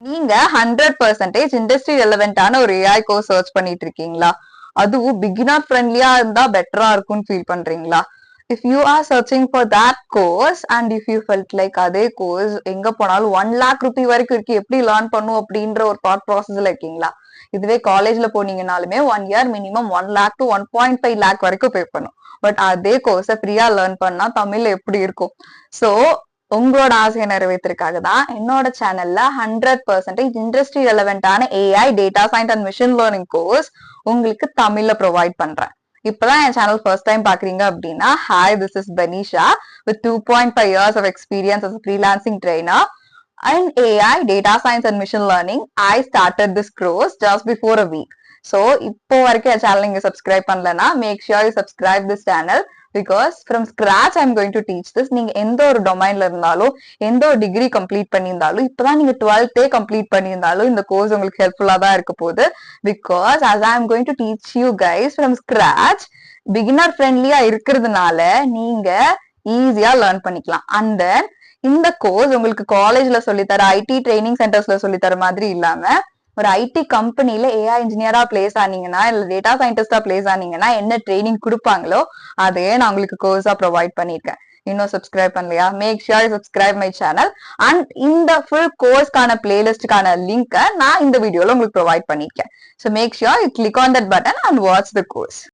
நீங்க 100% இண்டஸ்ட்ரி ரெலவென்டான ஒரு AI course search பண்ணிட்டு இருக்கீங்களா? அதுவும் பிகினர் ஃப்ரெண்ட்லியா இருந்தா பெட்டரா இருக்கும்னு ஃபீல் பண்றீங்களா? If you are searching for that course and if you felt like அதே கோர்ஸ் எங்க போனாலும் 1 lakh rupee வரைக்கும் இருக்கு, எப்படி லேர்ன் பண்ணும் அப்படின்ற ஒரு தாட் ப்ராசஸ்ல இருக்கீங்களா? இதுவே காலேஜ்ல போனீங்கனாலுமே 1 year minimum 1 lakh to 1.5 lakh வரைக்கும் பே பண்ணும். பட் அதே கோர்ஸை ஃப்ரீயா லேர்ன் பண்ணா தமிழ்ல எப்படி இருக்கும்? சோ உங்களோட ஆசையை நிறைவேற்றுறதுக்காக தான் என்னோட சேனல்ல 100% இண்டஸ்ட்ரி ரெலவென்டான AI data science and machine learning course உங்களுக்கு தமிழ்ல ப்ரொவைட் பண்றேன். இப்பதான் என் சேனல் ஃபர்ஸ்ட் டைம் பாக்குறீங்க அப்படின்னா, hi, this is Benisha with 2.5 years of experience as a freelancing trainer in AI data science and machine learning. I started this course just before a week. So இப்போ வரைக்கும் என் channel நீங்க subscribe பண்ணலன்னா make sure you subscribe this channel because from scratch I'm going to teach this. நீங்க எந்த ஒரு டொமைன்ல இருந்தாலும், எந்த ஒரு டிகிரி கம்ப்ளீட் பண்ணியிருந்தாலும், இப்பதான் நீங்க 12th கம்ப்ளீட் பண்ணியிருந்தாலும் இந்த கோர்ஸ் உங்களுக்கு ஹெல்ப்ஃபுல்லா தான் இருக்க போகுது. Because as I am going to teach you guys from scratch, beginner ஃப்ரெண்ட்லியா இருக்கிறதுனால நீங்க ஈஸியா லேர்ன் பண்ணிக்கலாம். அண்ட் தென் இந்த கோர்ஸ் உங்களுக்கு காலேஜ்ல சொல்லித்தர ஐடி ட்ரைனிங் சென்டர்ஸ்ல சொல்லித்தர மாதிரி இல்லாம ஒரு ஐடி கம்பெனில ஏஐ இன்ஜினியரா பிளேஸ் ஆனீங்கன்னா, இல்ல டேட்டா சயின்டிஸ்டா பிளேஸ் ஆனீங்கன்னா என்ன ட்ரைனிங் கொடுப்பாங்களோ அதையே நான் உங்களுக்கு கோர்ஸா ப்ரொவைட் பண்ணிருக்கேன். இன்னும் சப்ஸ்கிரைப் பண்ணலையா? Make sure subscribe my channel. And இந்த ஃபுல் கோர்ஸ்க்கான பிளேலிஸ்டுக்கான லிங்கை நான் இந்த வீடியோல உங்களுக்கு ப்ரொவைட் பண்ணிருக்கேன். So make sure you click on that button and watch the course.